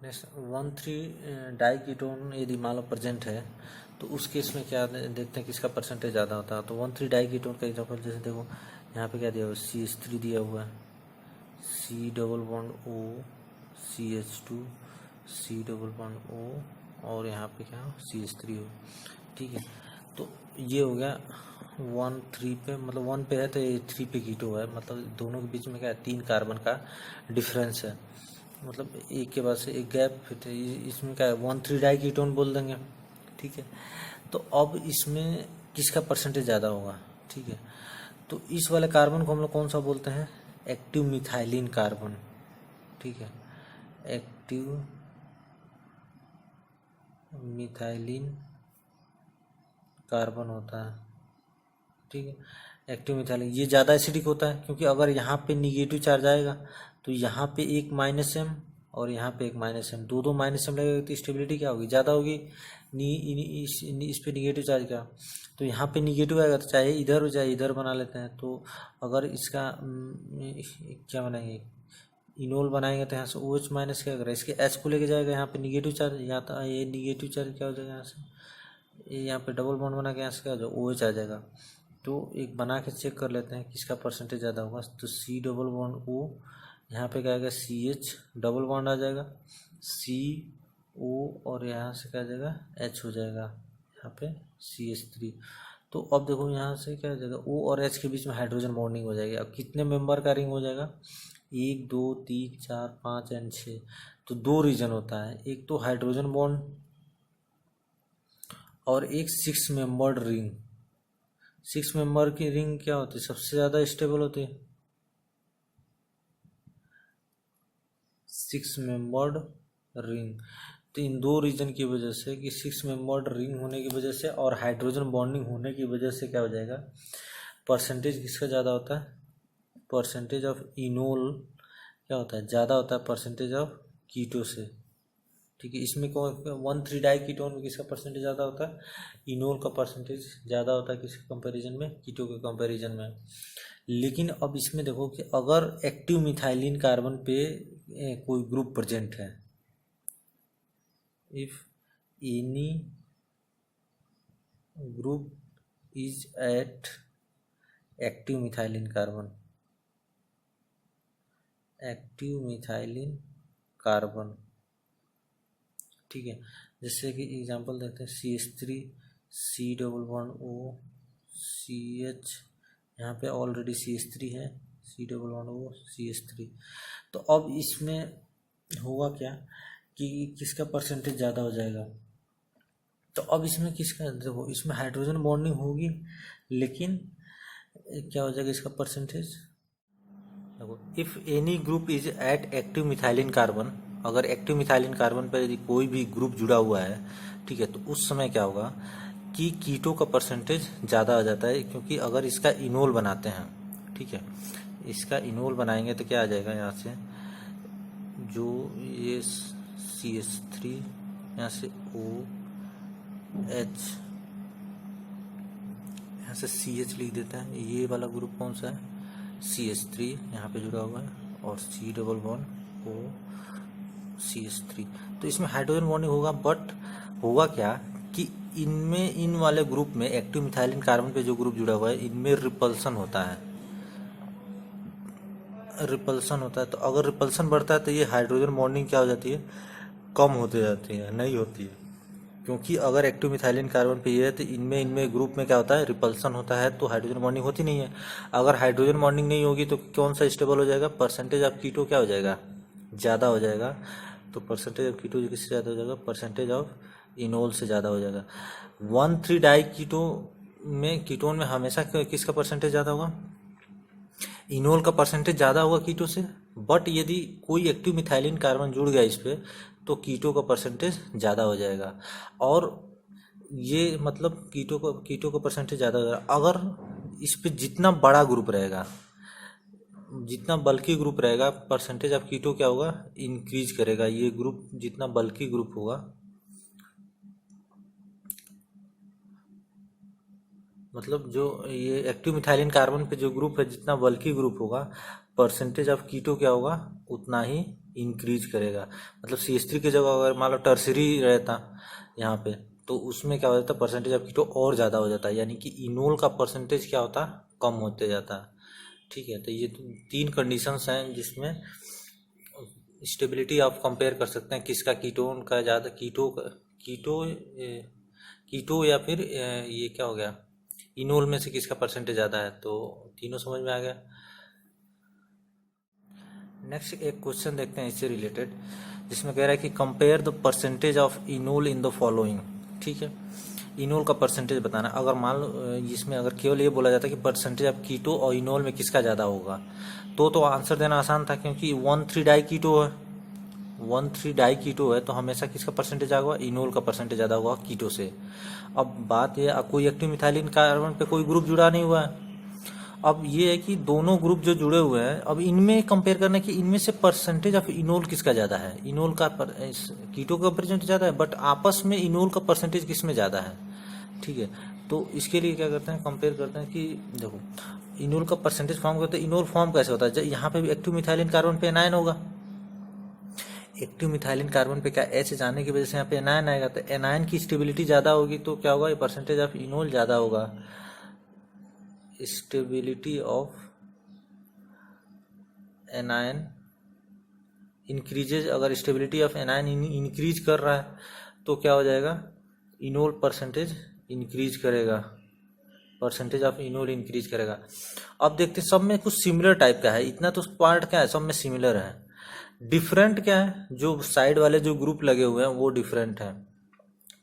Next 1,3 die ketone यदि मान लो present है तो उस केस में क्या देखते हैं किसका परसेंटेज ज़्यादा होता है। तो 1,3 डाई कीटोन का एग्जांपल जैसे देखो यहाँ पे क्या दिया हुआ है, CH3 दिया हुआ है, C double bond O, CH2, C double bond O और यहाँ पे क्या हो CH3 हो। ठीक है, तो ये हो गया 1,3 पे, मतलब 1 पे है तो ये 3 पे कीटो है, मतलब दोनों के बीच में क्या है 3 कार्बन का डिफरेंस है, मतलब एक के बाद से एक गैप है। इसमें क्या है 1,3 डाई कीटोन बोल देंगे। ठीक है, तो अब इसमें किसका परसेंटेज ज़्यादा होगा। ठीक है, तो इस वाले कार्बन को हम लोग कौन सा बोलते हैं, एक्टिव मिथाइलिन कार्बन। ठीक है, एक्टिव मिथाइलिन कार्बन होता है। ठीक है, एक्टिव मिथाइलिन ये ज़्यादा एसिडिक होता है, क्योंकि अगर यहाँ पे निगेटिव चार्ज आएगा तो यहाँ पे एक -M और यहाँ पे एक -M, दो -M लगेगा तो स्टेबिलिटी क्या होगी, ज़्यादा होगी। इस पे निगेटिव चार्ज का, तो यहाँ पे निगेटिव आएगा तो चाहे इधर हो चाहे इधर बना लेते हैं। तो अगर इसका क्या बनाएंगे, इनोल बनाएंगे तो यहाँ से OH माइनस क्या करेगा, इसके H को लेके जाएगा, यहाँ पे निगेटिव चार्ज, यहाँ तो ये निगेटिव चार्ज क्या हो जाएगा, यहाँ से ये यहाँ पे डबल बॉन्ड बना के यहाँ से क्या हो जाएगा OH आ जाएगा। तो एक बना के चेक कर लेते हैं किसका परसेंटेज ज़्यादा होगा। तो C डबल बॉन्ड O, यहाँ पे क्या आएगा CH डबल बॉन्ड आ जाएगा, CO और यहाँ से क्या आ जाएगा H हो जाएगा, यहाँ पे CH3। तो अब देखो यहाँ से क्या हो जाएगा O और H के बीच में हाइड्रोजन बॉन्डिंग हो जाएगी। अब कितने मेंबर का रिंग हो जाएगा, 1 2 3 4 5 एंड 6। तो 2 रीजन होता है, एक तो हाइड्रोजन बॉन्ड और एक 6 मेंबर्ड रिंग। 6 मेंबर की रिंग क्या होती है, सबसे ज़्यादा स्टेबल होती है 6 मेंबर्ड रिंग। तो इन 2 रीजन की वजह से कि 6 मेंबर्ड रिंग होने की वजह से और हाइड्रोजन बॉन्डिंग होने की वजह से क्या हो जाएगा, परसेंटेज किसका ज़्यादा होता है, परसेंटेज ऑफ इनोल क्या होता है, ज़्यादा होता है परसेंटेज ऑफ कीटो से। ठीक है, इसमें कौन 1,3 डाई कीटोन में किसका परसेंटेज ज़्यादा होता है, इनोल का परसेंटेज ज़्यादा होता है किसके कंपैरिजन में, कीटो के कंपैरिजन में। लेकिन अब इसमें देखो कि अगर एक्टिव मिथाइलिन कार्बन पे कोई ग्रुप प्रेजेंट है, if any group is at active methylene carbon, active methylene carbon. ठीक है, जैसे कि एग्जांपल देखते हैं CH3, C double bond O, CH, यहाँ पे ऑलरेडी CH3 है, C double bond O, CH3। तो अब इसमें होगा क्या कि किसका परसेंटेज ज़्यादा हो जाएगा। तो अब इसमें किसका, देखो इसमें हाइड्रोजन बॉन्डिंग होगी लेकिन क्या हो जाएगा इसका परसेंटेज, देखो if any group is at active methylene carbon, अगर एक्टिव मिथाइलिन कार्बन पर यदि कोई भी ग्रुप जुड़ा हुआ है, ठीक है, तो उस समय क्या होगा कि कीटो का परसेंटेज ज़्यादा आ जाता है, क्योंकि अगर इसका इनोल बनाते हैं, ठीक है, इसका इनोल बनाएंगे तो क्या आ जाएगा, यहाँ से जो ये CH3, यहाँ से OH, यहाँ से CH लिख देते हैं, ये वाला ग्रुप कौन सा है CH3 यहाँ पे जुड़ा हुआ है, और C double bond O CH3। तो इसमें हाइड्रोजन बॉन्डिंग होगा, बट होगा क्या कि इनमें, इन वाले ग्रुप में एक्टिव मिथाइलिन कार्बन पे जो ग्रुप जुड़ा हुआ है इनमें रिपल्सन होता है, रिपल्सन होता है। तो अगर रिपल्सन बढ़ता है तो ये हाइड्रोजन बॉन्डिंग क्या हो जाती है, कम होते जाती है, नहीं होती है, क्योंकि अगर एक्टिव मिथाइलिन कार्बन पे ये है तो इनमें ग्रुप में क्या होता है, रिपल्सन होता है, तो हाइड्रोजन बॉन्डिंग होती नहीं है। अगर हाइड्रोजन बॉन्डिंग नहीं होगी तो कौन सा स्टेबल हो जाएगा, परसेंटेज ऑफ कीटो क्या हो जाएगा, ज़्यादा हो जाएगा। तो परसेंटेज ऑफ कीटो किससे ज़्यादा हो जाएगा, परसेंटेज ऑफ इनोल से ज़्यादा हो जाएगा। 1,3 डाई कीटोन में हमेशा किसका परसेंटेज ज़्यादा होगा, इनोल का परसेंटेज ज़्यादा होगा कीटो से। बट यदि कोई एक्टिव मिथाइलिन कार्बन जुड़ गया इस पर तो कीटो का परसेंटेज ज़्यादा हो जाएगा। और ये मतलब कीटो का परसेंटेज ज़्यादा हो जाएगा अगर इस पे जितना बड़ा ग्रुप रहेगा, जितना बल्कि ग्रुप रहेगा, परसेंटेज ऑफ कीटो क्या होगा, इंक्रीज करेगा। ये ग्रुप जितना बल्कि ग्रुप होगा, मतलब जो ये एक्टिव मिथाइलिन कार्बन पे जो ग्रुप है जितना बल्कि ग्रुप होगा, परसेंटेज ऑफ कीटो क्या होगा उतना ही इंक्रीज करेगा। मतलब CH3 की जगह अगर मान लो टर्सरी रहता यहाँ पे, तो उसमें क्या हो जाता, परसेंटेज ऑफ कीटो और ज़्यादा हो जाता है, यानी कि इनोल का परसेंटेज क्या होता, कम होते जाता है। ठीक है, तो ये 3 कंडीशंस हैं जिसमें स्टेबिलिटी आप कंपेयर कर सकते हैं किसका, कीटोन का ज़्यादा, कीटो या फिर ये क्या हो गया, इनोल में से किसका परसेंटेज ज़्यादा है। तो तीनों समझ में आ गया। नेक्स्ट एक क्वेश्चन देखते हैं इससे रिलेटेड, जिसमें कह रहा है कि compare the percentage of enol in the following. ठीक है, इनोल का परसेंटेज बताना। अगर मान लो इसमें अगर केवल ये बोला जाता है कि परसेंटेज ऑफ कीटो और इनोल में किसका ज़्यादा होगा, तो आंसर देना आसान था, क्योंकि 1,3 डाई कीटो है, 1,3 डाई कीटो है, तो हमेशा किसका परसेंटेज ज़्यादा होगा, इनोल का परसेंटेज ज़्यादा होगा कीटो से। अब बात यह, कोई एक्टिव मिथाइलिन कार्बन पे कोई ग्रुप जुड़ा नहीं हुआ है। अब ये है कि दोनों ग्रुप जो जुड़े हुए हैं, अब इनमें कंपेयर करना है कि इनमें से परसेंटेज ऑफ इनोल किसका ज़्यादा है। इनोल का कीटो का परसेंटेज ज़्यादा है, बट आपस में इनोल का परसेंटेज किस में ज़्यादा है। ठीक है, तो इसके लिए क्या करते हैं, कंपेयर करते हैं कि देखो इनोल का परसेंटेज फॉर्म करते हैं। इनोल फॉर्म कैसे होता है, यहाँ पे भी एक्टिव मिथाइलिन कार्बन पे एनायन होगा, एक्टिव मिथाइलिन कार्बन पे क्या H जाने की वजह से यहाँ पे एनायन आएगा, तो एनायन की स्टेबिलिटी ज़्यादा होगी, तो क्या होगा, ये परसेंटेज ऑफ इनोल ज़्यादा होगा। स्टेबिलिटी ऑफ एनायन इंक्रीजेज, अगर स्टेबिलिटी ऑफ एनायन इंक्रीज कर रहा है तो क्या हो जाएगा, इनोल परसेंटेज इंक्रीज करेगा, परसेंटेज ऑफ इनोल इंक्रीज करेगा। अब देखते हैं सब में कुछ सिमिलर टाइप का है, इतना तो पार्ट क्या है, सब में सिमिलर है। डिफरेंट क्या है, जो साइड वाले जो ग्रुप लगे हुए हैं वो डिफरेंट है।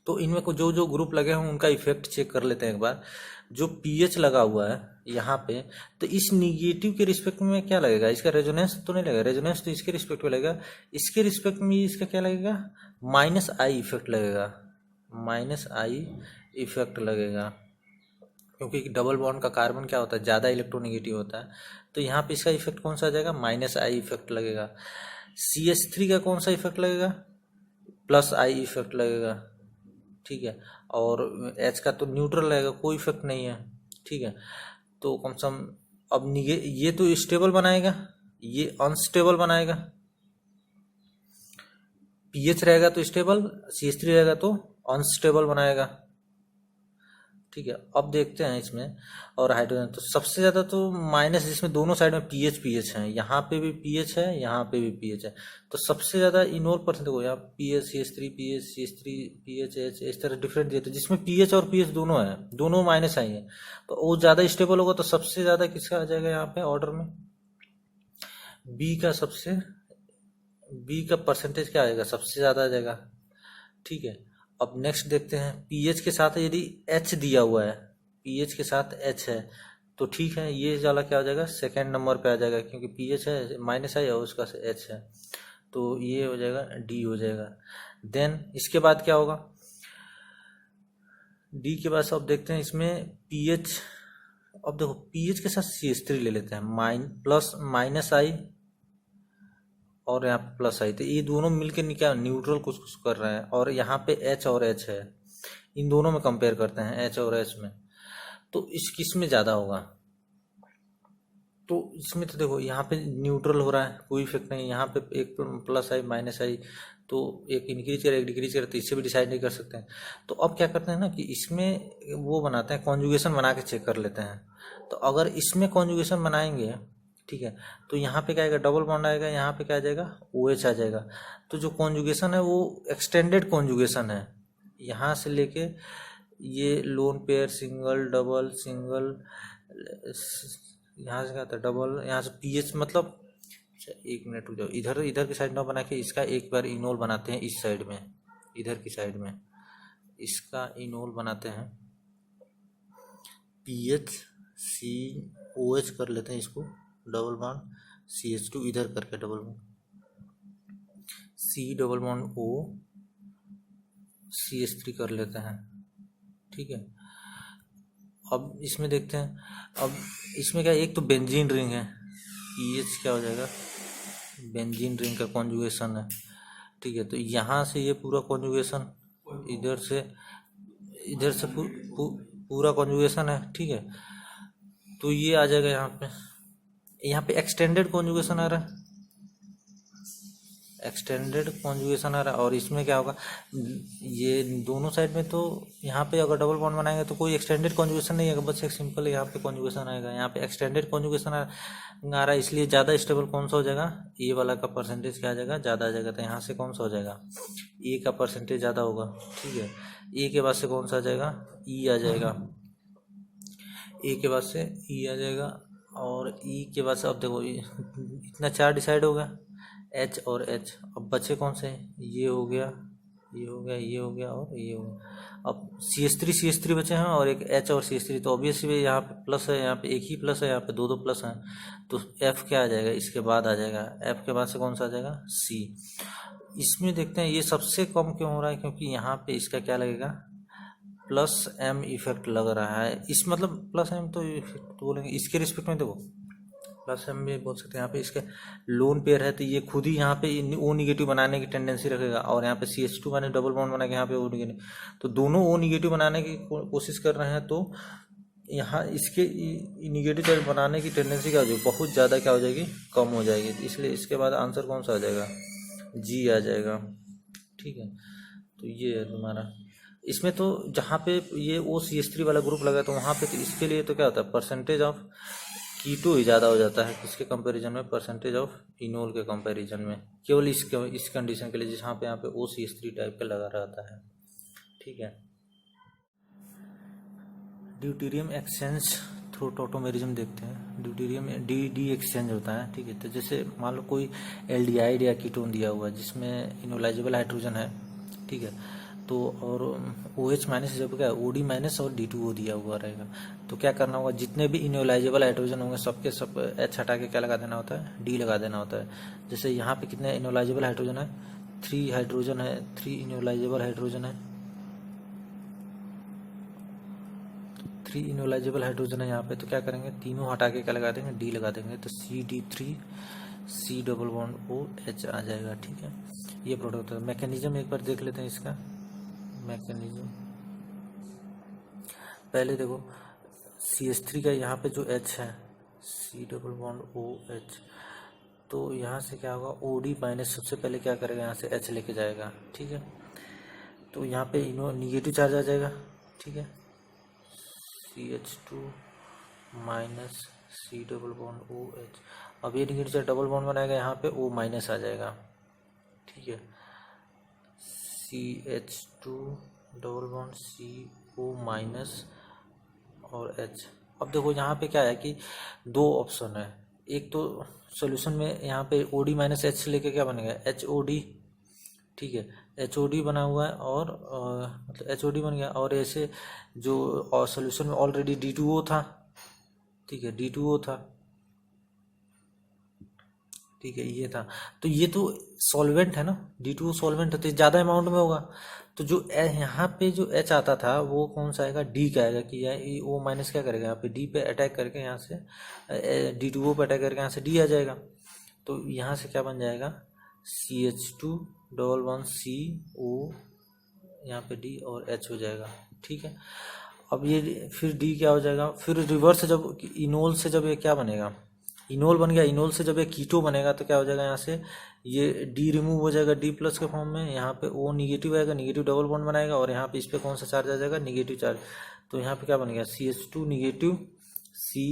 तो इनमें को जो जो ग्रुप लगे हैं उनका इफेक्ट चेक कर लेते हैं एक बार। जो पीएच लगा हुआ है यहाँ पे, तो इस निगेटिव के रिस्पेक्ट में क्या लगेगा, इसका रेजोनेंस तो नहीं लगेगा, रेजोनेंस तो इसके रिस्पेक्ट में लगेगा, इसके रिस्पेक्ट में इसका क्या लगेगा, -I इफेक्ट लगेगा, -I इफेक्ट लगेगा, क्योंकि डबल बॉन्ड का कार्बन क्या होता है, ज़्यादा इलेक्ट्रोनेगेटिव होता है। तो यहाँ पे इसका इफेक्ट कौन सा आ जाएगा, -I इफेक्ट लगेगा। CH3 का कौन सा इफेक्ट लगेगा, +I इफेक्ट लगेगा। ठीक है, और H का तो न्यूट्रल रहेगा, कोई इफेक्ट नहीं है। ठीक है, तो कम से कम अब ये तो स्टेबल बनाएगा, ये अनस्टेबल बनाएगा। पीएच रहेगा तो स्टेबल, CH3 रहेगा तो अनस्टेबल बनाएगा। ठीक है, अब देखते हैं इसमें और हाइड्रोजन, तो सबसे ज़्यादा तो माइनस, जिसमें दोनों साइड में पीएच है, यहाँ पे भी पीएच है, यहाँ पे भी पीएच है, तो सबसे ज़्यादा इनोल परसेंट देखो, यहाँ pH CH3 pH CH3 pH H, इस तरह डिफरेंट दिए, तो जिसमें पीएच और पीएच दोनों है, दोनों माइनस आई है, तो वो ज़्यादा स्टेबल होगा। तो सबसे ज़्यादा किसका आ जाएगा यहाँ पे ऑर्डर में, बी का परसेंटेज क्या आएगा, सबसे ज़्यादा आ जाएगा। ठीक है, अब नेक्स्ट देखते हैं, पीएच के साथ यदि H दिया हुआ है, पीएच के साथ H है, तो ठीक है, ये वाला क्या हो जाएगा, सेकेंड नंबर पे आ जाएगा, क्योंकि पीएच है, -I है, उसका H है, तो ये हो जाएगा D हो जाएगा। देन इसके बाद क्या होगा, D के बाद अब देखते हैं इसमें पीएच। अब देखो पीएच के साथ CH3 ले लेते हैं, -I और यहाँ पे +I, तो ये दोनों मिलकर क्या न्यूट्रल कुछ कुछ कर रहे हैं, और यहाँ पे H और H है, इन दोनों में कंपेयर करते हैं H और H में, तो इस किस में ज़्यादा होगा। तो इसमें तो देखो यहाँ पे न्यूट्रल हो रहा है, कोई इफेक्ट नहीं, यहाँ पे एक +I -I, तो एक इंक्रीज करे एक डिक्रीज करे, तो इससे भी डिसाइड नहीं कर सकते हैं। तो अब क्या करते हैं ना कि इसमें वो बनाते हैं, कॉन्जुगेशन बना के चेक कर लेते हैं। तो अगर इसमें कॉन्जुगेशन बनाएंगे, ठीक है, तो यहाँ पे क्या आएगा, डबल बॉन्ड आएगा, यहाँ पे क्या आ जाएगा, OH आ जाएगा। तो जो कॉन्जुगेशन है वो एक्सटेंडेड कॉन्जुगेशन है, यहाँ से लेके ये lone pair, single double single, यहाँ से क्या आता है डबल, यहाँ से पीएच, मतलब एक मिनट रुक जाओ, इधर इधर की साइड ना बना के इसका एक बार इनोल बनाते हैं, इस साइड में, इधर की साइड में इसका इनोल बनाते हैं, PH COH कर लेते हैं इसको, डबल बॉन्ड CH2 इधर करके double bond C double bond O CH3 कर लेते हैं। ठीक है, अब इसमें देखते हैं, अब इसमें क्या, एक तो बेंजीन रिंग है, पीएच क्या हो जाएगा, बेंजीन रिंग का कॉन्जुगेशन है। ठीक है, तो यहाँ से ये पूरा कॉन्जुगेशन, इधर से पूरा कॉन्जुगेशन है। ठीक है, तो ये आ जाएगा यहाँ पे एक्सटेंडेड कॉन्जुगेशन आ रहा है, एक्सटेंडेड कॉन्जुगेशन आ रहा है। और इसमें क्या होगा, ये दोनों साइड में तो यहाँ पे अगर डबल बॉन्ड बनाएंगे तो कोई एक्सटेंडेड कॉन्जुगेशन नहीं आएगा, बस एक सिंपल यहाँ पे कॉन्जुगेशन आएगा। यहाँ पे एक्सटेंडेड कॉन्जुगेशन आ रहा है, इसलिए ज़्यादा स्टेबल कौन सा हो जाएगा, ए वाला का परसेंटेज क्या आ जाएगा, ज़्यादा आ जाएगा। तो यहाँ से कौन सा हो जाएगा, ए का परसेंटेज ज़्यादा होगा। ठीक है, ए के बाद से कौन सा आ जाएगा, ई आ जाएगा। ए के बाद से ई आ जाएगा, और ई के बाद से अब देखो इतना 4 डिसाइड हो गया, एच और एच। अब बचे कौन से, ये हो गया, ये हो गया, ये हो गया और ये हो गया। अब CH3 बचे हैं और एक H और CH3, तो ऑब्वियसली यहाँ पे प्लस है, यहाँ पे एक ही प्लस है, यहाँ पे दो प्लस हैं। तो F क्या आ जाएगा, इसके बाद आ जाएगा, F के बाद से कौन सा आ जाएगा, C। इसमें देखते हैं ये सबसे कम क्यों हो रहा है, क्योंकि यहाँ पे इसका क्या लगेगा, प्लस M इफेक्ट लग रहा है। इस मतलब प्लस M तो इफेक्ट बोलेंगे, इसके रिस्पेक्ट में देखो प्लस M भी बोल सकते हैं। यहाँ पे इसके लोन पेयर है तो ये खुद ही यहाँ पे O निगेटिव बनाने की टेंडेंसी रखेगा, और यहाँ पे CH2 माने डबल बॉन्ड बना के यहाँ पे O निगेटिव, तो दोनों O निगेटिव बनाने की कोशिश कर रहे हैं। तो यहाँ इसके निगेटिव चार्ज बनाने की टेंडेंसी क्या हो जाएगी, बहुत ज़्यादा क्या हो जाएगी, कम हो जाएगी। इसलिए इसके बाद आंसर कौन सा आ जाएगा, G आ जाएगा। ठीक है, तो ये है तुम्हारा। इसमें तो जहाँ पे ये OCH3 वाला ग्रुप लगा तो वहाँ पे तो इसके लिए तो क्या होता है, परसेंटेज ऑफ कीटो ही ज़्यादा हो जाता है किसके कंपैरिजन में, परसेंटेज ऑफ इनोल के कंपैरिजन में, केवल इस कंडीशन के लिए जहाँ पे यहाँ पे OCH3 टाइप का लगा रहता है। ठीक है, ड्यूटेरियम एक्सचेंज थ्रू टोटोमेरिज्म देखते हैं। ड्यूटेरियम में डी एक्सचेंज होता है। ठीक है, तो जैसे मान लो कोई एल्डिहाइड या कीटोन दिया हुआ है जिसमें इनोलाइजेबल हाइड्रोजन है। ठीक है, तो और OH माइनस जब क्या OD माइनस और D2O दिया हुआ रहेगा, तो क्या करना होगा, जितने भी इनोलाइजेबल हाइड्रोजन होंगे सबके सब H हटा के क्या लगा देना होता है, D लगा देना होता है। जैसे यहाँ पे कितने इनोलाइजेबल हाइड्रोजन है, 3 हाइड्रोजन है, 3 इनोलाइजेबल हाइड्रोजन है, 3 इनोलाइजेबल हाइड्रोजन है यहाँ पे। तो क्या करेंगे, तीनों हटा के क्या लगा देंगे, D लगा देंगे, तो CD3 C double bond OH आ जाएगा। ठीक है, ये प्रोडक्ट है। मैकेनिज्म एक बार देख लेते हैं इसका मैकेनिज्म। पहले देखो CH3 का यहाँ पे जो H है, C डबल बॉन्ड OH, तो यहाँ से क्या होगा, OD माइनस सबसे पहले क्या करेगा, यहाँ से H लेके जाएगा। ठीक है, तो यहाँ पे निगेटिव चार्ज आ जाएगा। ठीक है, CH2 minus C double bond OH। अब ये निगेटिव चार्ज डबल बॉन्ड बनाएगा, यहाँ पे O माइनस आ जाएगा। ठीक है, CH2 double bond CO minus और H। अब देखो यहाँ पे क्या है कि दो ऑप्शन है, एक तो सॉल्यूशन में यहाँ पे OD माइनस H लेके क्या बनेगा, HOD। ठीक है, HOD बना हुआ है, और मतलब HOD बन गया, और ऐसे जो सॉल्यूशन में ऑलरेडी D2O था। ठीक है, D2O था। ठीक है, ये था, तो ये तो सॉल्वेंट है ना, D2O सॉल्वेंट है, तो ज़्यादा अमाउंट में होगा। तो जो यहाँ पे जो H आता था वो कौन सा आएगा, D का आएगा, कि O माइनस क्या करेगा, यहाँ पे D पे अटैक करके यहाँ से D2O पे अटैक करके यहाँ से D आ जाएगा। तो यहाँ से क्या बन जाएगा, CH2 डबल बॉन्ड CO, यहाँ पे D और H हो जाएगा। ठीक है, अब ये फिर D क्या हो जाएगा, फिर रिवर्स जब इनोल से जब ये क्या बनेगा, इनोल बन गया, इनोल से जब ये कीटो बनेगा तो क्या हो जाएगा, यहाँ से ये D रिमूव हो जाएगा D प्लस के फॉर्म में, यहाँ पे O निगेटिव आएगा, निगेटिव डबल बॉन्ड बनाएगा, और यहाँ पे इस पे कौन सा चार्ज आ जाएगा, निगेटिव चार्ज। तो यहाँ पे क्या बन गया, CH2 negative C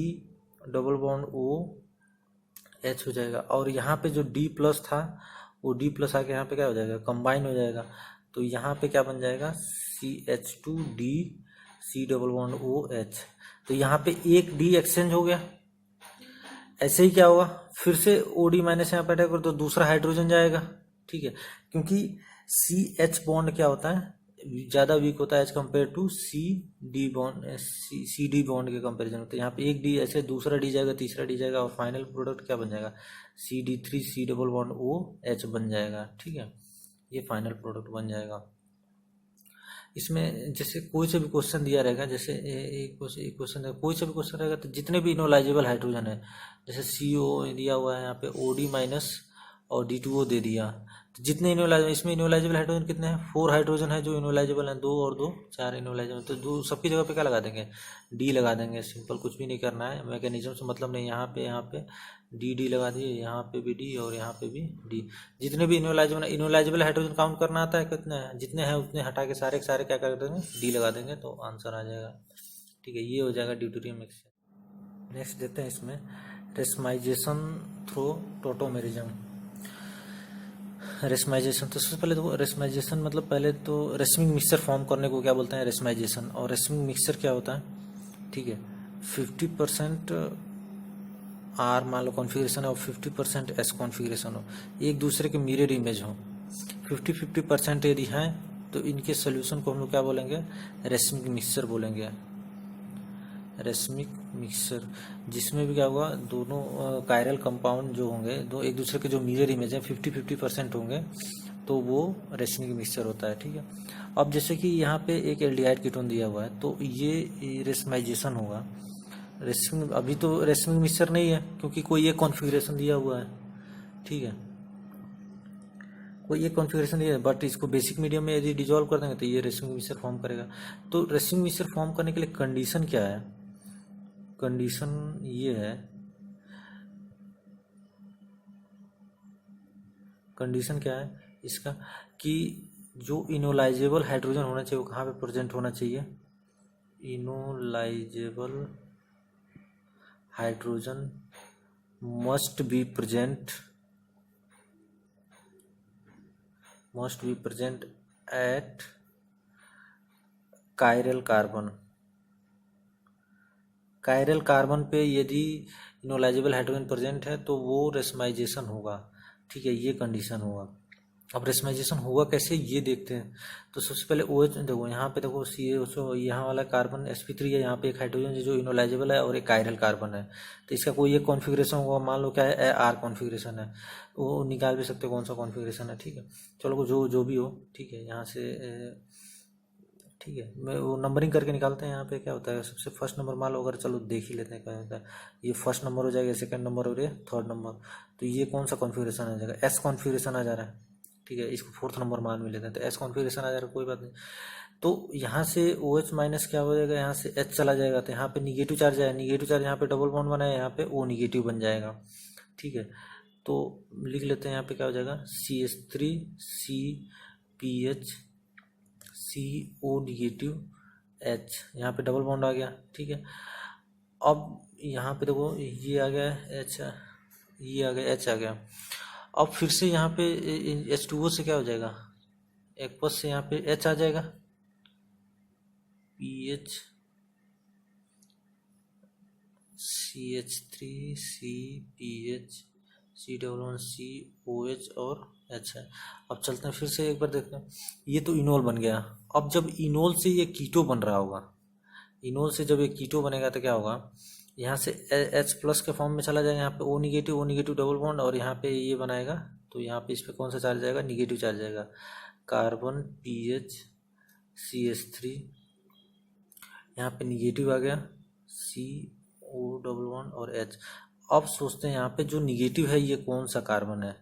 double bond OH हो जाएगा, और यहाँ पे जो D प्लस था वो D प्लस आके यहाँ पे क्या हो जाएगा, कंबाइन हो जाएगा। तो यहाँ पे क्या बन जाएगा, CH2D C double bond OH। तो यहाँ पे एक D एक्सचेंज हो गया। ऐसे ही क्या होगा, फिर से OD माइनस यहाँ पे अटैक कर तो दूसरा हाइड्रोजन जाएगा। ठीक है, क्योंकि CH बॉन्ड क्या होता है, ज़्यादा वीक होता है as compare to CD bond, CD bond के कंपेरिजन में। तो यहाँ पे एक D ऐसे दूसरा D जाएगा, तीसरा D जाएगा, और फाइनल प्रोडक्ट क्या बन जाएगा, CD3 C double bond OH बन जाएगा। ठीक है, ये फाइनल प्रोडक्ट बन जाएगा। इसमें जैसे कोई सा भी क्वेश्चन दिया रहेगा, जैसे एक क्वेश्चन कोई सा भी क्वेश्चन रहेगा, तो जितने भी इनोलाइजेबल हाइड्रोजन है, जैसे CO दिया हुआ है, यहाँ पे OD माइनस और D2O दे दिया, तो जितने इनोलाइजेबल, इसमें इनोलाइजेबल हाइड्रोजन कितने हैं, 4 हाइड्रोजन है जो इनोलाइजेबल हैं, 2 और 2 4 इनोलाइजेबल। तो दो सबकी जगह पे क्या लगा देंगे, D लगा देंगे, सिंपल, कुछ भी नहीं करना है, मैकेनिज्म से मतलब नहीं। यहाँ पे डी डी लगा दिए, यहाँ पे भी डी और यहाँ पे भी डी। जितने भी इनोलाइजेबल हाइड्रोजन काउंट करना आता है कितने हैं, जितने हैं उतने हटा के सारे के सारे क्या कर देंगे, डी लगा देंगे तो आंसर आ जाएगा। ठीक है, ये हो जाएगा ड्यूटेरियम मिक्सचर। नेक्स्ट देते हैं इसमें रेसमाइजेशन थ्रू टोटोमेरिज्म। रेसमाइजेशन, तो सबसे पहले तो रेसमाइजेशन मतलब पहले तो रेसमिंग मिक्सचर फॉर्म करने को क्या बोलते हैं, रेसमाइजेशन। और रेसमिंग मिक्सचर क्या होता है, ठीक है, 50% आर मान लो कॉन्फ़िगरेशन है और 50% एस कॉन्फ़िगरेशन हो, एक दूसरे के मिरर इमेज हो, 50-50% यदि हैं तो इनके सोल्यूशन को हम लोग क्या बोलेंगे, रेसमिक मिक्सचर बोलेंगे। रेसमिक मिक्सचर जिसमें भी क्या होगा, दोनों कायरल कंपाउंड जो होंगे, दो एक दूसरे के जो मिरर इमेज है 50-50% होंगे, तो वो रेसमिक मिक्सचर होता है। ठीक है, अब जैसे कि यहाँ पे एक एल्डिहाइड कीटोन दिया हुआ है तो ये रेसमाइजेशन होगा। रेसमिक अभी तो रेसमिक मिक्सचर नहीं है क्योंकि कोई एक कॉन्फ़िगरेशन दिया हुआ है। ठीक है, कोई एक कॉन्फ़िगरेशन दिया है, बट इसको बेसिक मीडियम में यदि डिजोल्व कर देंगे तो ये रेसमिक मिक्सचर फॉर्म करेगा। तो रेसमिक मिक्सचर फॉर्म करने के लिए कंडीशन क्या है, कंडीशन ये है, कंडीशन क्या है इसका, कि जो इनोलाइजेबल हाइड्रोजन होना चाहिए वो कहाँ पे प्रेजेंट होना चाहिए, enolisable hydrogen must be present at chiral carbon. Chiral carbon पे यदि इनोलाइजेबल हाइड्रोजन प्रेजेंट है तो वो रेसमाइजेशन होगा। ठीक है, ये कंडीशन होगा। अब रेसमाइजेशन होगा कैसे ये देखते हैं। तो सबसे पहले OH देखो, यहाँ पे देखो CH, यहाँ वाला कार्बन sp3 है, यहाँ पे एक हाइड्रोजन है जो इनोलाइजेबल है और एक कायरल कार्बन है, तो इसका कोई एक कॉन्फ़िगरेशन होगा, मान लो क्या है आर कॉन्फ़िगरेशन है, वो निकाल भी सकते हो कौन सा कॉन्फ़िगरेशन है। ठीक है, चलो जो जो भी हो, ठीक है, यहाँ से ठीक है, मैं वो नंबरिंग करके निकालते हैं। यहाँ पे क्या होता है, सबसे फर्स्ट नंबर मान लो, अगर चलो देख ही लेते हैं क्या होता है, ये फर्स्ट नंबर हो जाएगा, सेकंड नंबर और ये थर्ड नंबर, तो ये कौन सा कॉन्फ़िगरेशन आ जाएगा, एस कॉन्फ़िगरेशन आ जा रहा है। ठीक है, इसको फोर्थ नंबर मान भी लेते हैं, तो एस कॉन्फ़िगरेशन आ जा रहा है, कोई बात नहीं। तो यहाँ से OH माइनस क्या हो जाएगा, यहाँ से H चला जाएगा, तो यहाँ पे निगेटिव चार्ज है, निगेटिव चार्ज यहाँ पे डबल बॉन्ड बना है, यहाँ पे O निगेटिव बन जाएगा। ठीक है, तो लिख लेते हैं, यहाँ पे क्या हो जाएगा, CH3 CPH CO negative H, यहाँ पे डबल बॉन्ड आ गया। ठीक है, अब यहाँ पे देखो ये आ गया H, ये आ गया H आ गया। अब फिर से यहाँ पे H2O से क्या हो जाएगा, एक पद से यहाँ पे H आ जाएगा, PH CH3 CPH C11COH और H है। अब चलते हैं फिर से एक बार देखते हैं, ये तो इनोल बन गया। अब जब इनोल से ये कीटो बन रहा होगा, इनोल से जब ये कीटो बनेगा तो क्या होगा, यहाँ से H प्लस के फॉर्म में चला जाएगा, यहाँ पे O निगेटिव डबल बॉन्ड, और यहाँ पे ये बनाएगा, तो यहाँ पे इस पे कौन सा चार्ज आएगा, निगेटिव चार्ज आएगा, कार्बन PH CH3, यहाँ पे निगेटिव आ गया CO डबल बॉन्ड और H। अब सोचते हैं यहाँ पे जो निगेटिव है ये कौन सा कार्बन है,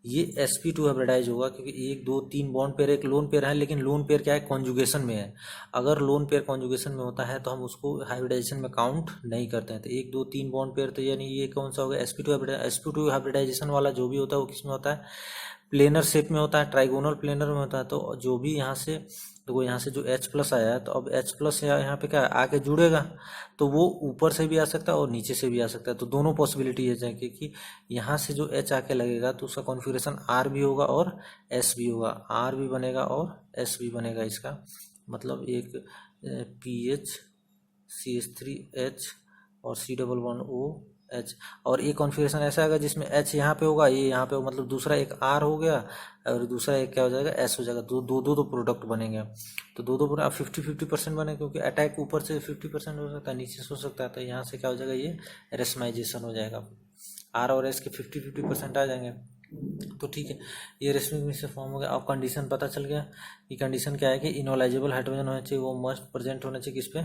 ये sp2 हाइब्रिडाइज होगा, क्योंकि 1 2 3 बॉन्ड पेयर, एक लोन पेयर है, लेकिन लोन पेयर क्या है, कॉन्जुगेशन में है। अगर लोन पेयर कॉन्जुगेशन में होता है तो हम उसको हाइब्रिडाइजेशन में काउंट नहीं करते हैं। तो 1 2 3 बॉन्ड पेयर, तो यानी ये कौन सा होगा, sp2 हाइब्रिडाइजेशन वाला जो भी होता है वो किस में होता है, प्लेनर शेप में होता है, ट्राइगोनल प्लेनर में होता है। तो जो भी यहाँ से देखो, यहाँ से जो H प्लस आया है, तो अब H प्लस यहाँ पे क्या आके जुड़ेगा, तो वो ऊपर से भी आ सकता है और नीचे से भी आ सकता है। तो दोनों पॉसिबिलिटी है कि यहाँ से जो H आके लगेगा तो उसका कॉन्फ़िगरेशन R भी होगा और S भी होगा, R भी बनेगा और S भी बनेगा। इसका मतलब एक PH CH3H और C डबल बॉन्ड OH, और एक कॉन्फ़िगरेशन ऐसा आएगा जिसमें H यहाँ पे होगा, ये यहाँ पे होगा, मतलब दूसरा एक R हो गया और दूसरा एक क्या हो जाएगा, S हो जाएगा। दो प्रोडक्ट बनेंगे, तो दो पूरा 50-50% बने, क्योंकि अटैक ऊपर से 50% हो सकता है, नीचे से हो सकता है। तो यहाँ से क्या हो जाएगा, ये रेसमाइजेशन हो जाएगा, R और S के 50-50% आ जाएंगे। तो ठीक है, ये रेसमिक मिक्सचर फॉर्म हो गया। अब कंडीशन पता चल गया कि कंडीशन क्या है, कि इनोलाइजेबल हाइड्रोजन होना चाहिए, वो मस्ट प्रेजेंट होना चाहिए किस पे,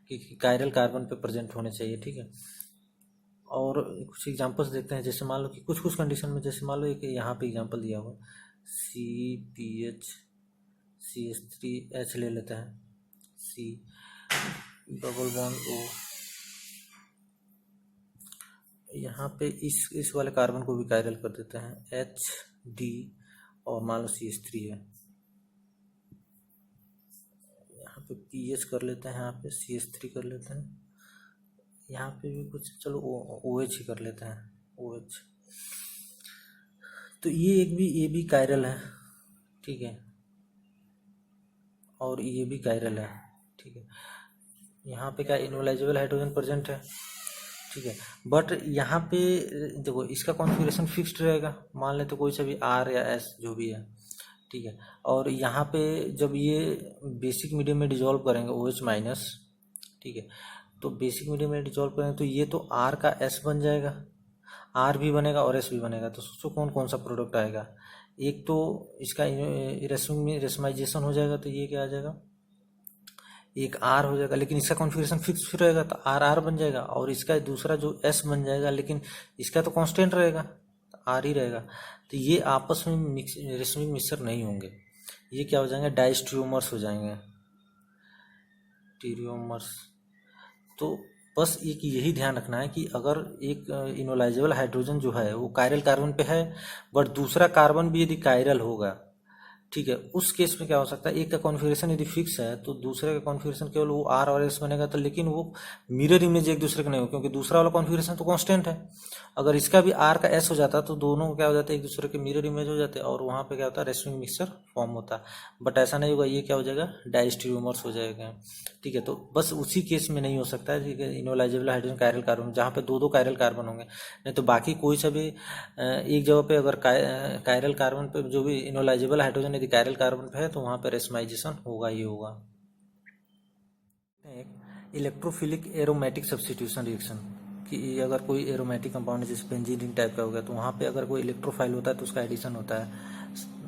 कि कायरल कार्बन पे प्रेजेंट होने चाहिए। ठीक है, और कुछ एग्जांपल्स देखते हैं, जैसे मान लो कि कुछ कंडीशन में, जैसे मान लो एक यहाँ पे एग्जांपल दिया हुआ CPH CH3H ले लेते हैं, C डबल बॉन्ड O, यहाँ पे इस वाले कार्बन को भी कायरल कर देते हैं, एच डी, और मान लो CH3 है, यहाँ पे PH कर लेते हैं, यहाँ पे CH3 कर लेते हैं, यहाँ पे भी कुछ, चलो OH ही कर लेते हैं, OH। तो ये भी कायरल है, ठीक है, और ये भी कायरल है, ठीक है। यहाँ पे क्या इनवलाइजेबल हाइड्रोजन प्रेजेंट है, ठीक है। बट यहाँ पे देखो इसका कॉन्फ़िगरेशन फिक्स्ड रहेगा, मान ले तो कोई सा भी R या S जो भी है, ठीक है। और यहाँ पे जब ये बेसिक मीडियम में डिजोल्व करेंगे OH माइनस, ठीक है, तो बेसिक मीडियम में डिजोल्व करेंगे तो ये तो R का S बन जाएगा, R भी बनेगा और S भी बनेगा। तो सोचो कौन कौन सा प्रोडक्ट आएगा, एक तो इसका रेसमाइजेशन हो जाएगा, तो ये क्या आ जाएगा, एक R हो जाएगा, लेकिन इसका कॉन्फ़िगरेशन फिक्स रहेगा तो R बन जाएगा, और इसका दूसरा जो S बन जाएगा, लेकिन इसका तो कांस्टेंट रहेगा, R ही रहेगा। तो ये आपस में रेशमिक मिक्सचर नहीं होंगे, ये क्या हो जाएंगे, डाइस्ट्रियोमर्स हो जाएंगे, टीरियोमर्स। तो बस एक यही ध्यान रखना है कि अगर एक इनोलाइजेबल हाइड्रोजन जो है वो कायरल कार्बन पे है, बट दूसरा कार्बन भी यदि कायरल होगा, ठीक है, उस केस में क्या हो सकता है, एक का कॉन्फ़िगरेशन यदि फिक्स है तो दूसरे का कॉन्फ़िगरेशन केवल वो R और S बनेगा, तो लेकिन वो मिरर इमेज एक दूसरे का नहीं हो, क्योंकि दूसरा वाला कॉन्फ़िगरेशन तो कांस्टेंट है। अगर इसका भी R का S हो जाता तो दोनों क्या हो जाता है, एक दूसरे के मिरर इमेज हो जाते, और वहाँ पे क्या होता है, रेसमिक मिक्सचर फॉर्म होता। बट ऐसा नहीं होगा, ये क्या हो जाएगा, डाइस्ट्रियोमर्स हो जाएगा, ठीक है। तो बस उसी केस में नहीं हो सकता है इनोलाइजेबल हाइड्रोजन कायरल कार्बन, जहाँ पे दो कायरल कार्बन होंगे, नहीं तो बाकी कोई सा भी एक जगह पे अगर कायरल कार्बन पे जो भी इनोलाइजेबल हाइड्रोजन यदि कायरल कार्बन पे है तो वहाँ पे रेसमाइजेशन होगा ही होगा। एक इलेक्ट्रोफिलिक एरोमेटिक सब्स्टिट्यूशन रिएक्शन, कि अगर कोई एरोमेटिक कंपाउंड जैसे बेंजीन टाइप का हो गया, तो वहाँ पे अगर कोई इलेक्ट्रोफाइल होता है तो उसका एडिशन होता है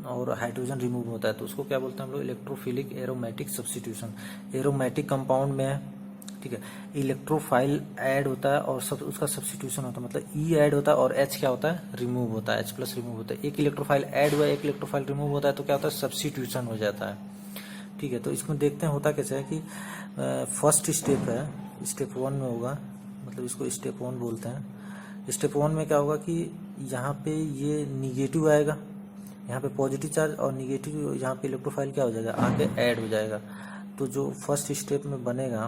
और हाइड्रोजन रिमूव होता है, तो उसको क्या बोलते हैं हम लोग, electrophilic aromatic substitution. Aromatic compound में, ठीक है, इलेक्ट्रोफाइल ऐड होता है और सब उसका सब्स्टिट्यूशन होता है, मतलब E ऐड होता है और H क्या होता है, रिमूव होता है, H+ रिमूव होता है। एक इलेक्ट्रोफाइल ऐड हुआ, एक इलेक्ट्रोफाइल रिमूव होता है, तो क्या होता है, सब्स्टिट्यूशन हो जाता है, ठीक है। तो इसमें देखते हैं होता कैसे है कि फर्स्ट स्टेप है, स्टेप 1 में होगा, मतलब इसको स्टेप 1 बोलते हैं। स्टेप 1 में क्या होगा कि यहाँ पे ये निगेटिव आएगा, यहाँ पे पॉजिटिव चार्ज, और निगेटिव यहाँ पे इलेक्ट्रोफाइल क्या हो जाएगा, आके ऐड हो जाएगा। तो जो फर्स्ट स्टेप में बनेगा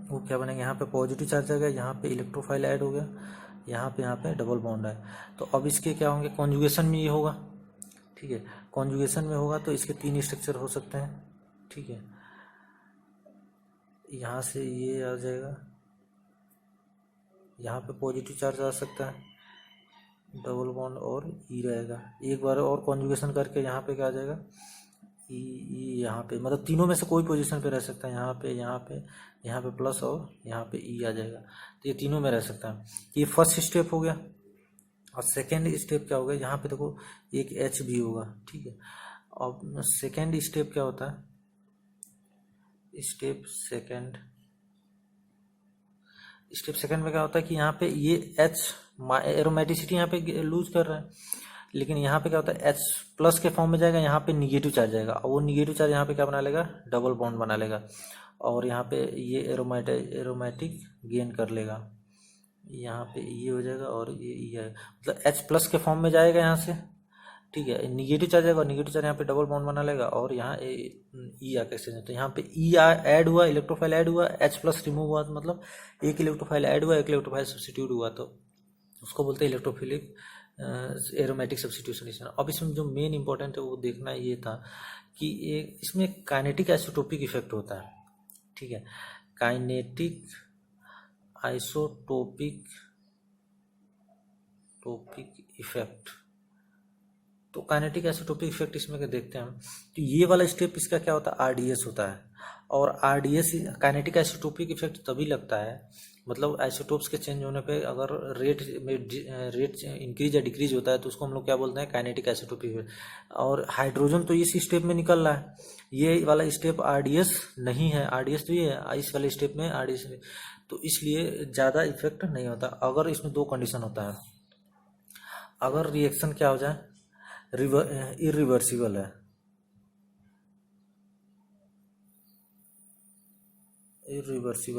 वो क्या बनेगा, यहाँ पे पॉजिटिव चार्ज आ गया, यहाँ पे इलेक्ट्रोफाइल ऐड हो गया, यहाँ पे डबल बॉन्ड है। तो अब इसके क्या होंगे, कॉन्जुगेशन में ये होगा, ठीक है, कॉन्जुगेशन में होगा तो इसके 3 स्ट्रक्चर हो सकते हैं, ठीक है। यहाँ से ये आ जाएगा, यहाँ पे पॉजिटिव चार्ज आ सकता है, डबल बॉन्ड और E रहेगा। एक बार और कॉन्जुगेशन करके यहाँ पे क्या आ जाएगा, E, यहाँ पे, मतलब तीनों में से कोई पोजीशन पे रह सकता है, यहाँ पे प्लस और यहाँ पे E आ जाएगा, तो ये तीनों में रह सकता है। ये फर्स्ट स्टेप हो गया। और सेकेंड स्टेप क्या होगा, यहाँ पे देखो एक H भी होगा, ठीक है। अब सेकेंड स्टेप क्या होता है, स्टेप सेकेंड में क्या होता है कि यहाँ पे ये H एरोमेटिसिटी यहाँ पे लूज कर रहा है, लेकिन यहाँ पे क्या होता है, H+ के फॉर्म में जाएगा, यहाँ पे निगेटिव चार्ज जाएगा, और वो निगेटिव चार्ज यहाँ पे क्या बना लेगा, डबल बॉन्ड बना लेगा, और यहाँ पे ये एरोमेटिक गेन कर लेगा, यहाँ पे ये हो जाएगा और ये है, मतलब H+ के फॉर्म में जाएगा यहाँ से, ठीक है। निगेटिव चार्ज आएगा, निगेटिव चार्ज यहाँ पे डबल बॉन्ड बना लेगा, और यहाँ E आके से, तो यहाँ पे E ऐड हुआ, इलेक्ट्रोफाइल ऐड हुआ, H+ रिमूव हुआ, तो मतलब एक इलेक्ट्रोफाइल ऐड हुआ, एक इलेक्ट्रोफाइल सब्स्टिट्यूट हुआ, तो उसको बोलते हैं इलेक्ट्रोफिलिक एरोमेटिक सब्स्टिट्यूशन। अब इसमें जो मेन इंपॉर्टेंट है वो देखना ये था कि इसमें काइनेटिक आइसोटोपिक इफेक्ट होता है, ठीक है, काइनेटिक आइसोटोपिक इफेक्ट। तो काइनेटिक आइसोटोपिक इफेक्ट इसमें क्या देखते हैं हम, तो ये वाला स्टेप इसका क्या होता है, RDS होता है, और RDS काइनेटिक आइसोटोपिक इफेक्ट तभी लगता है, मतलब आइसोटोप्स के चेंज होने पे अगर रेट इंक्रीज या डिक्रीज होता है तो उसको हम लोग क्या बोलते हैं, काइनेटिक आइसोटोपिक इफेक्ट। और हाइड्रोजन तो इस स्टेप में निकल रहा है, ये वाला स्टेप RDS नहीं है, RDS तो ये है, इस वाले स्टेप में RDS, तो इसलिए ज़्यादा इफेक्ट नहीं होता। अगर इसमें 2 कंडीशन होता है, अगर रिएक्शन क्या हो जाए, इरिवर्सिबल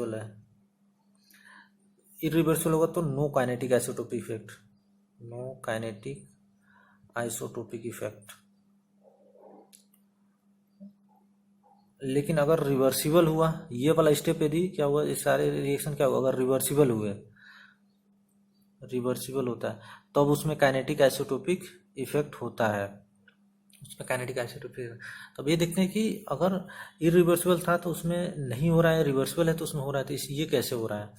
है, इरिवर्सिबल होगा तो no kinetic isotopic effect, no kinetic isotopic effect. लेकिन अगर रिवर्सिबल हुआ, ये वाला स्टेप यदि क्या हुआ, ये सारे रिएक्शन क्या हुआ, अगर रिवर्सिबल हुए, रिवर्सिबल होता है तब तो उसमें काइनेटिक आइसोटोपिक इफेक्ट होता है, उसमें काइनेटिक आइसोटोपिक। तब ये देखते हैं कि अगर इरिवर्सिबल था तो उसमें नहीं हो रहा है, रिवर्सिबल है तो उसमें हो रहा है, तो ये कैसे हो रहा है।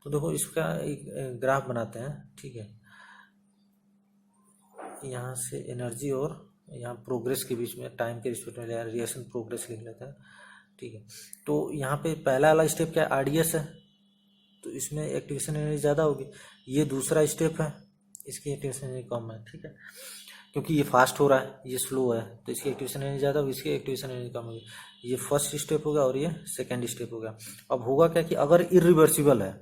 तो देखो इसका एक ग्राफ बनाते हैं, ठीक है। यहाँ से एनर्जी और यहाँ प्रोग्रेस के बीच में टाइम के रिस्पेक्ट में रिएक्शन प्रोग्रेस लिख लेते हैं, ठीक है। तो यहाँ पे पहला वाला स्टेप क्या है, आरडीएस है, तो इसमें एक्टिवेशन एनर्जी ज़्यादा होगी। ये दूसरा स्टेप है, इसकी एक्टिवेशन एनर्जी कम है, ठीक है, क्योंकि ये फास्ट हो रहा है, ये स्लो है, तो इसकी एक्टिवेशन एनर्जी ज़्यादा होगी, इसकी एक्टिवेशन एनर्जी कम होगी। ये फर्स्ट स्टेप हो गया और ये सेकेंड स्टेप हो गया। अब होगा क्या कि अगर इरिवर्सिबल है,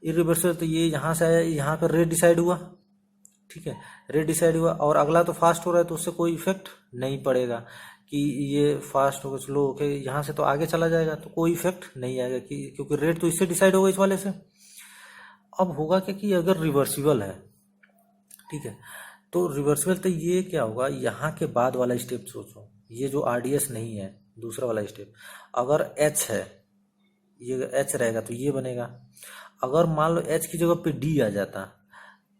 इरिवर्सिबल तो ये यहाँ से आया, यहाँ पर रेट डिसाइड हुआ, ठीक है, रेट डिसाइड हुआ, और अगला तो फास्ट हो रहा है तो उससे कोई इफेक्ट नहीं पड़ेगा कि ये फास्ट होकर स्लो होकर यहाँ से तो आगे चला जाएगा, तो कोई इफेक्ट नहीं आएगा कि क्योंकि रेट तो इससे डिसाइड होगा, इस वाले से। अब होगा क्या कि अगर रिवर्सिबल है, ठीक है, तो रिवर्सिबल तो ये क्या होगा, यहाँ के बाद वाला स्टेप सोचो, ये जो आरडीएस नहीं है, दूसरा वाला स्टेप, अगर एच है, ये एच रहेगा तो ये बनेगा। अगर मान लो एच की जगह पे डी आ जाता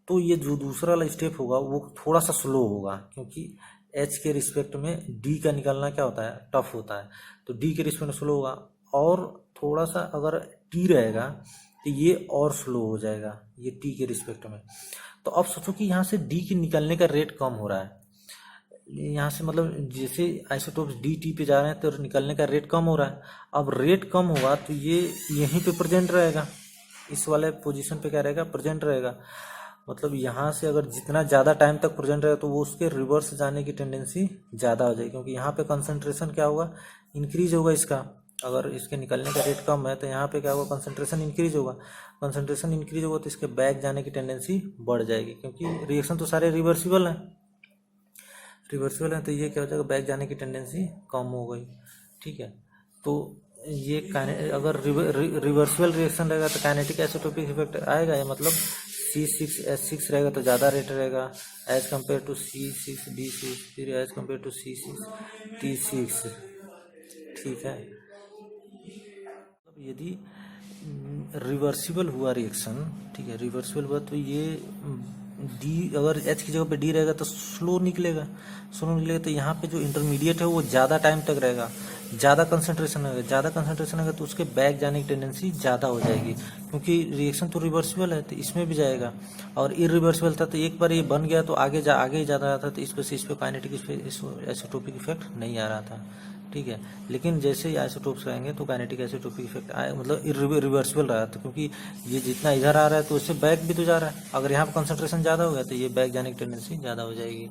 तो ये जो दूसरा वाला स्टेप होगा वो थोड़ा सा स्लो होगा, क्योंकि एच के रिस्पेक्ट में डी का निकालना क्या होता है, टफ होता है, तो डी के रिस्पेक्ट में स्लो होगा। और थोड़ा सा अगर टी रहेगा तो ये और स्लो हो जाएगा, ये टी के रिस्पेक्ट में। तो अब सोचो कि यहाँ से डी के निकलने का रेट कम हो रहा है, यहाँ से मतलब जैसे आइसोटोप्स डी टी पे जा रहे हैं तो निकलने का रेट कम हो रहा है। अब रेट कम होगा तो ये यहीं पे प्रेजेंट रहेगा, इस वाले पोजीशन पे क्या रहेगा, प्रेजेंट रहेगा। मतलब यहाँ से अगर जितना ज़्यादा टाइम तक प्रेजेंट रहेगा तो वो उसके रिवर्स जाने की टेंडेंसी ज़्यादा हो जाएगी, क्योंकि यहाँ पे कंसंट्रेशन क्या होगा, इंक्रीज होगा इसका। अगर इसके निकलने का रेट कम है तो यहाँ पे क्या होगा, कंसंट्रेशन इंक्रीज होगा। कंसंट्रेशन इंक्रीज होगा तो इसके बैक जाने की टेंडेंसी बढ़ जाएगी, क्योंकि रिएक्शन तो सारे रिवर्सिबल हैं, रिवर्सिबल है, तो ये क्या हो जाएगा, बैक जाने की टेंडेंसी कम हो गई, ठीक है। तो ये अगर रिवर्सिबल रिएक्शन रहेगा तो काइनेटिक आइसोटोपिक इफेक्ट आएगा, या मतलब C6H6 रहेगा तो ज़्यादा रेट रहेगा एज कम्पेयर टू C6D6, फिर एज कम्पेयर टू C6T6, ठीक है। यदि रिवर्सिबल हुआ रिएक्शन, ठीक है, रिवर्सिबल हुआ तो ये डी, अगर एच की जगह पे डी रहेगा तो स्लो निकलेगा, स्लो निकलेगा, तो यहाँ पे जो इंटरमीडिएट है वो ज़्यादा टाइम तक रहेगा, ज़्यादा कंसंट्रेशन रहेगा, ज़्यादा कंसंट्रेशन रहेगा तो उसके बैक जाने की टेंडेंसी ज़्यादा हो जाएगी, क्योंकि रिएक्शन तो रिवर्सिबल है तो इसमें भी जाएगा। और इरिवर्सिबल था तो एक बार ये बन गया तो आगे ही ज़्यादा रहा था, तो इस वजह से इस पर काइनेटिक आइसोटोपिक इफेक्ट नहीं आ रहा था, ठीक है। लेकिन जैसे ही आइसोटोप्स रहेंगे तो काइनेटिक आइसोटोपिक इफेक्ट आए, मतलब रिवर्सिबल रहा, तो क्योंकि ये जितना इधर आ रहा है तो उससे बैक भी तो जा रहा है, अगर यहाँ पर कंसंट्रेशन ज़्यादा हो गया तो ये बैक जाने की टेंडेंसी ज़्यादा हो जाएगी।